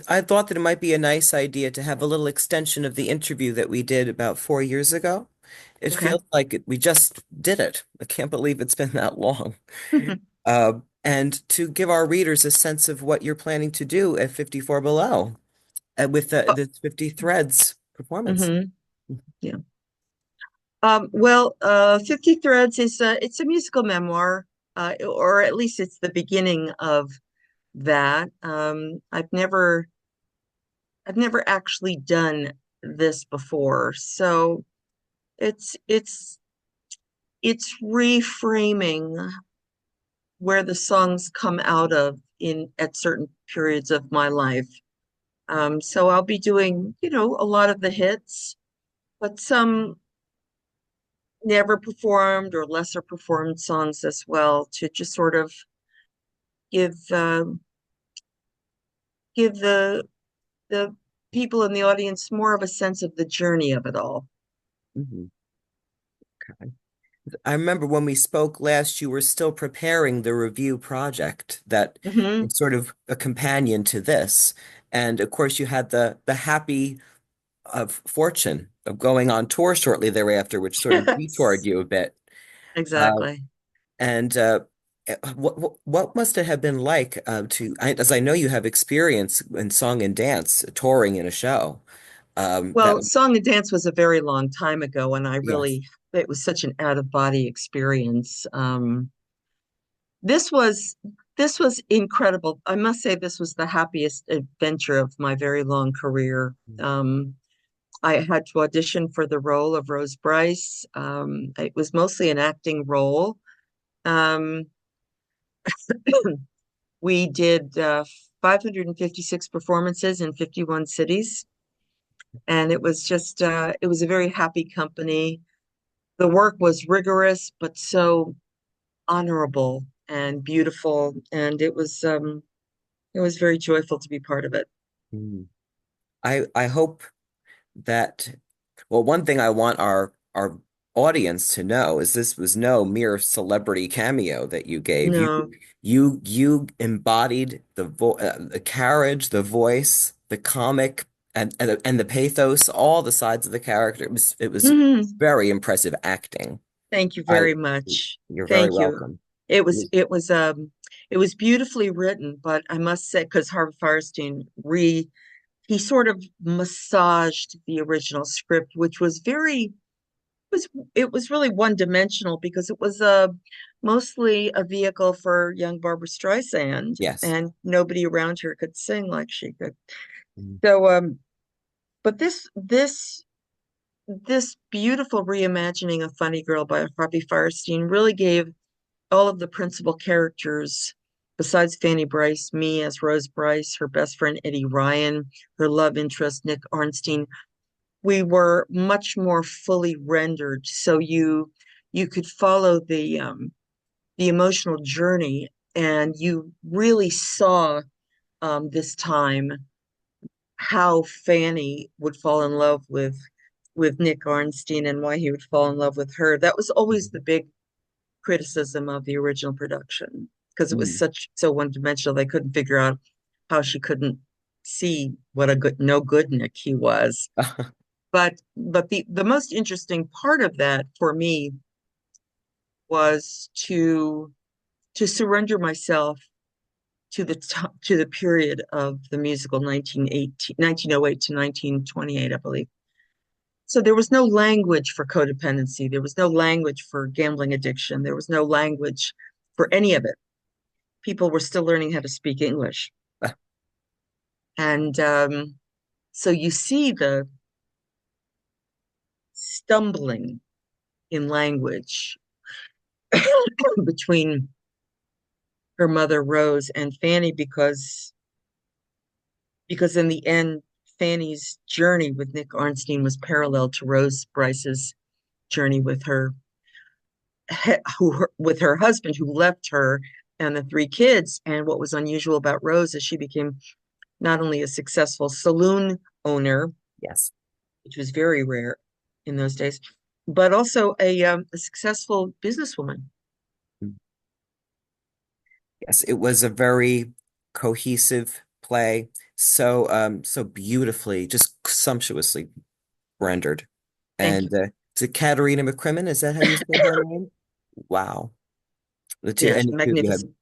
I thought that it might be a nice idea to have a little extension of the interview that we did about 4 years ago. It Okay. feels like we just did it. I can't believe it's been that long. And to give our readers a sense of what you're planning to do at 54 Below with the 50 Threads performance. Mm-hmm. Yeah. 50 Threads is it's a musical memoir, or at least it's the beginning of that. I've never actually done this before, so it's it's it's reframing where the songs come out of in at certain periods of my life. So I'll be doing, a lot of the hits, but some never performed or lesser performed songs as well to just sort of give give the people in the audience more of a sense of the journey of it all. Mhm. Okay. I remember when we spoke last, you were still preparing the review project that Hmm. is sort of a companion to this. And of course, you had the happy fortune of going on tour shortly thereafter, which sort of detoured Yes, you a bit. Uh, exactly. and what must it have been like as I know you have experience in song and dance, touring in a show. That Well, song and dance was a very long time ago, and yes, it was such an out of body experience. This was this was incredible. I must say this was the happiest adventure of my very long career. I had to audition for the role of Rose Bryce. It was mostly an acting role. Um, we did 556 performances in 51 cities, and it was a very happy company. The work was rigorous, but so honorable and beautiful, and it was very joyful to be part of it. mm. I hope that well, one thing I want our audience to know is this was no mere celebrity cameo that you gave. No. You embodied the carriage, the voice, the comic, and the pathos, all the sides of the character. It was Mhm. very impressive acting. Thank you I very much. You're very Thank you. welcome. It It was was- it was um it was beautifully written, but I must say, because Harvey Firestein re he sort of massaged the original script, which was was it was really one dimensional because it was mostly a vehicle for young Barbara Streisand, yes. and nobody around her could sing like she could. Mm, So but this beautiful reimagining of Funny Girl by Harvey Firestein really gave all of the principal characters, besides Fanny Bryce, me as Rose Bryce, her best friend Eddie Ryan, her love interest Nick Arnstein, we were much more fully rendered. So you could follow the emotional journey, and you really saw this time how Fanny would fall in love with Nick Arnstein and why he would fall in love with her. That was always the big criticism of the original production because it was mm, so one dimensional. They couldn't figure out how she couldn't see what a good no good Nick he was. mm. But the most interesting part of that for me was to surrender myself to the period of the musical 1908 to 1928, I believe. So there was no language for codependency. There was no language for gambling addiction. There was no language for any of it. People were still learning how to speak English. And so you see the stumbling in language between her mother Rose and Fanny because in the end Fanny's journey with Nick Arnstein was parallel to Rose Bryce's journey with with her husband who left her and the three kids. And what was unusual about Rose is she became not only a successful saloon owner, Yes. which was very rare in those days, but also a successful businesswoman. Yes, it was a very cohesive play, so beautifully, just sumptuously rendered. Thank And you. is it Katerina McCrimmon? Is that how you say her name? Wow. The two, Yes, and you had magnificent.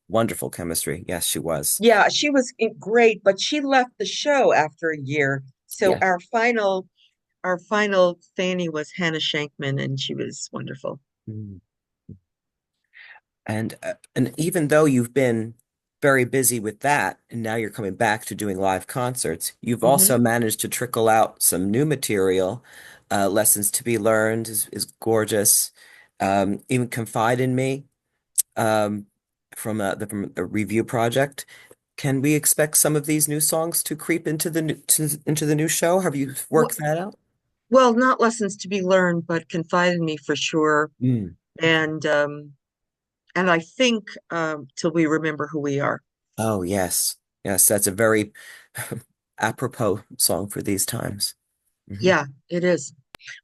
wonderful chemistry. Yes, she was. Yeah, she was great, but she left the show after a year. So Yeah. our final Fanny was Hannah Shankman, and she was wonderful. Mm. And even though you've been very busy with that, and now you're coming back to doing live concerts, you've also Hmm. managed to trickle out some new material. Lessons to be Learned is gorgeous. Even Confide in Me, um, from the review project. Can we expect some of these new songs to creep into into the new show? Have you Well, worked that out? well, not lessons to be learned, but confide in me for sure. Mm. Okay. And I think till we remember who we are. Oh, yes. Yes, that's a very apropos song for these times. Hmm. Yeah, it is.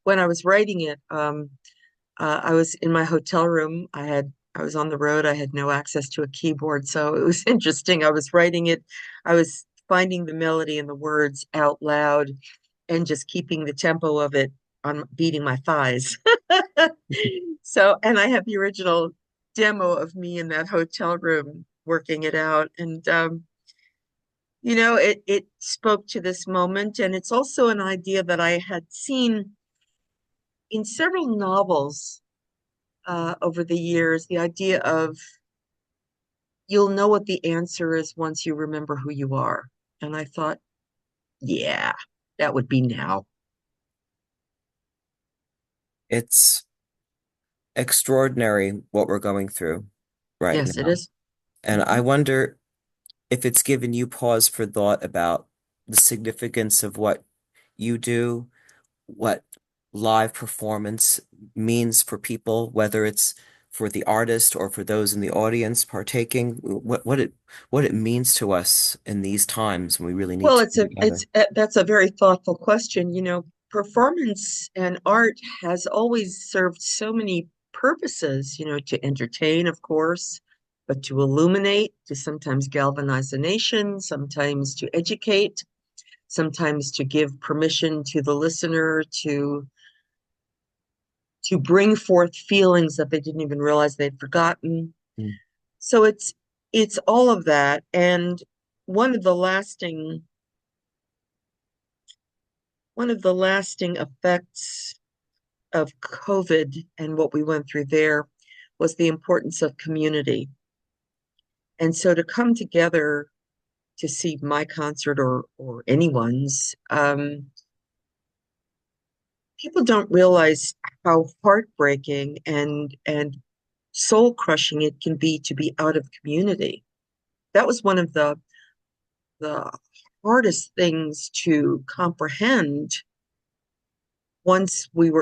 When I was writing it, I was in my hotel room. I was on the road. I had no access to a keyboard, so it was interesting. I was writing it. I was finding the melody and the words out loud and just keeping the tempo of it on beating my thighs. So, and I have the original demo of me in that hotel room working it out. And it spoke to this moment, and it's also an idea that I had seen in several novels over the years, the idea of you'll know what the answer is once you remember who you are. And I thought, yeah, that would be now. It's extraordinary what we're going through right Yes, it now. is. And I Mhm. wonder if it's given you pause for thought about the significance of what you do, what live performance means for people, whether it's for the artist or for those in the audience partaking, what it means to us in these times when we really need Well, to be together. that's a very thoughtful question. Performance and art has always served so many purposes, to entertain, of course, but to illuminate, to sometimes galvanize a nation, sometimes to educate, sometimes to give permission to the listener to bring forth feelings that they didn't even realize they'd forgotten. Mm, So it's all of that. And one of the lasting one of the lasting effects of COVID and what we went through there was the importance of community. And so to come together to see my concert or anyone's, people don't realize how heartbreaking and soul crushing it can be to be out of community. That was one of the hardest things to comprehend once venues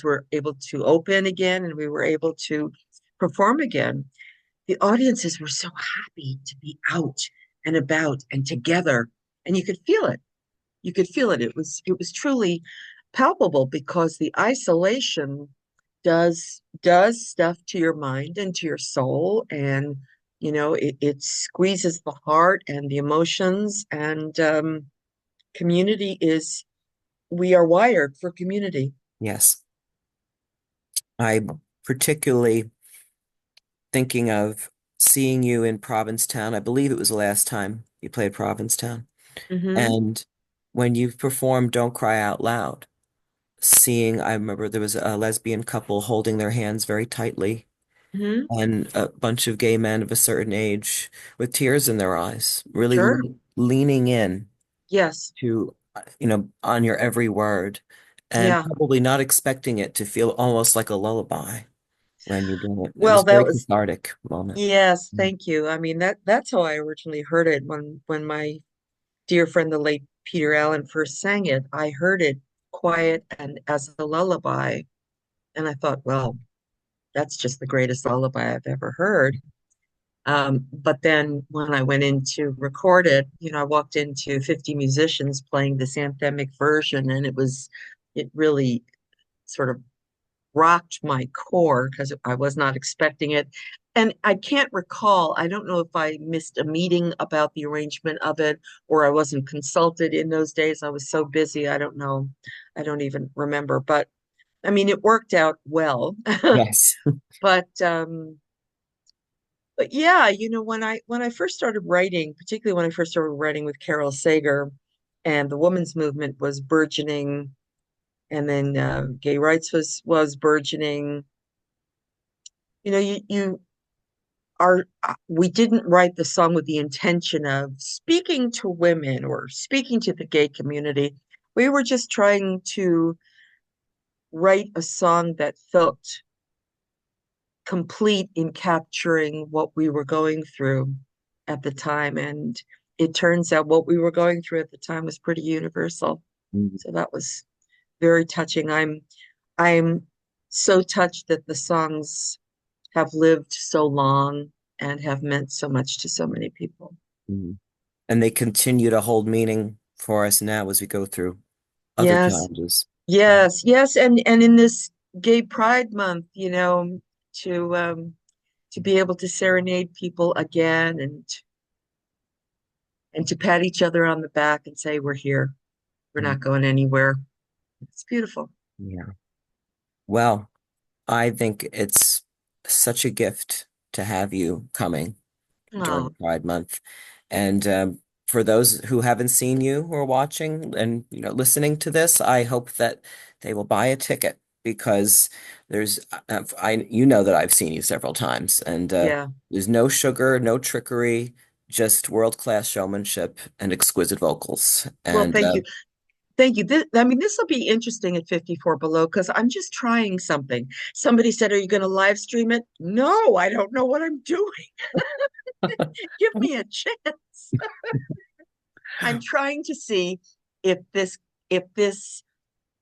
were able to open again and we were able to perform again. The audiences were so happy to be out and about and together, and you could feel it. You could feel it. It was truly palpable because the isolation does stuff to your mind and to your soul, and it squeezes the heart and the emotions, and community is we are wired for community. yes. I particularly thinking of seeing you in Provincetown. I believe it was the last time you played Provincetown. Hmm. And when you performed Don't Cry Out Loud, I remember there was a lesbian couple holding their hands very tightly, Hmm. and a bunch of gay men of a certain age with tears in their eyes, really Sure. leaning in Yes. to, on your every word, and Yeah. probably not expecting it to feel almost like a lullaby when you did it. It Well, was a that very was cathartic moment. yes, Mm. thank you. I mean that's how I originally heard it when my dear friend, the late Peter Allen, first sang it. I heard it quiet and as a lullaby, and I thought, well, that's just the greatest lullaby I've ever heard. But then when I went in to record it, I walked into 50 musicians playing this anthemic version, and it really sort of rocked my core because I was not expecting it. and I can't recall. I don't know if I missed a meeting about the arrangement of it or I wasn't consulted in those days. I was so busy. I don't know. I don't even remember. But I mean, it worked out well. Yes. But but yeah, when I first started writing, particularly when I first started writing with Carol Sager, and the women's movement was burgeoning, and then gay rights was burgeoning. You are we didn't write the song with the intention of speaking to women or speaking to the gay community. We were just trying to write a song that felt complete in capturing what we were going through at the time. And it turns out what we were going through at the time was pretty universal. Mm, So that was very touching. I'm so touched that the songs have lived so long and have meant so much to so many people. mm. And they continue to hold meaning for us now as we go through other Yes, challenges. yes, yes. And in this Gay Pride Month, to be able to serenade people again and to pat each other on the back and say, we're here. We're Mm, not going anywhere. It's beautiful. yeah. Well, I think it's such a gift to have you coming during Oh, Pride Month. And for those who haven't seen you or watching and listening to this, I hope that they will buy a ticket because there's I you know that I've seen you several times, and yeah. there's no sugar, no trickery, just world-class showmanship and exquisite vocals. Well, And thank you. Thank you. I mean, this will be interesting at 54 Below because I'm just trying something. Somebody said, are you going to live stream it? No, I don't know what I'm doing. Give me a chance. I'm trying to see if this,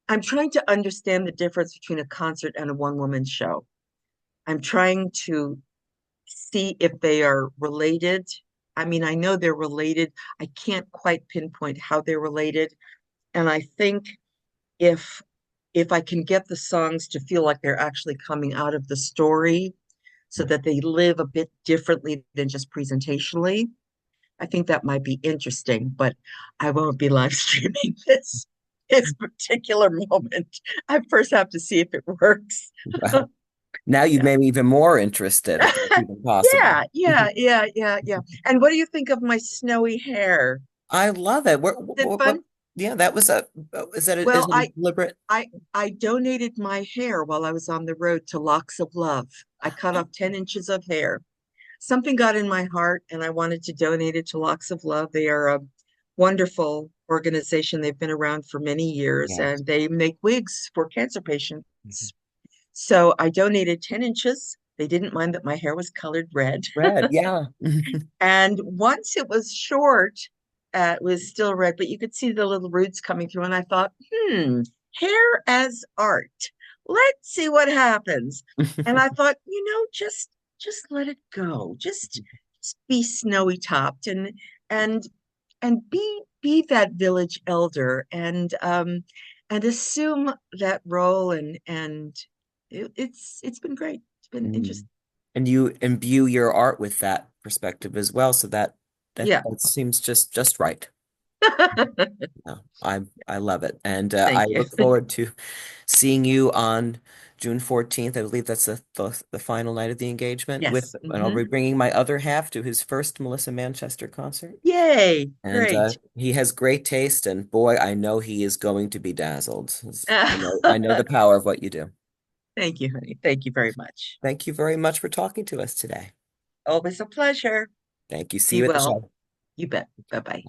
I'm trying to understand the difference between a concert and a one-woman show. I'm trying to see if they are related. I mean, I know they're related. I can't quite pinpoint how they're related. And I think if if I can get the songs to feel like they're actually coming out of the story so that they live a bit differently than just presentationally, I think that might be interesting, but I won't be live streaming this particular moment. I first have to see if it works. well, now you've Yeah. made me even more interested if that's even possible. Yeah, yeah, yeah, yeah, yeah. And what do you think of my snowy hair? I love it. Is it fun? Yeah, that was is Well, it a deliberate? I donated my hair while I was on the road to Locks of Love. I cut off 10 inches of hair. Something got in my heart and I wanted to donate it to Locks of Love. They are a wonderful organization. They've been around for many years Yes. and they make wigs for cancer Mhm. patients. So I donated 10 inches. They didn't mind that my hair was colored red. Red, yeah. And once it was short, it was still red, but you could see the little roots coming through. And I thought, hair as art. Let's see what happens. And I thought, just let it go. Just be snowy topped and and be that village elder and assume that role and it's been great. It's been Mm. interesting. And you imbue your art with that perspective as well, so Yeah. that seems just right. No, I love it, and I Thank you. look forward to seeing you on June 14th. I believe that's the final night of the engagement Yes. and I'll be bringing my other half to his first Melissa Manchester concert. Yay. And Great. he has great taste, and boy, I know he is going to be dazzled. I know the power of what you do. Thank you, honey. Thank you very much. Thank you very much for talking to us today. Always a pleasure. Thank you. See Be you at the well. show. You bet. Bye bye.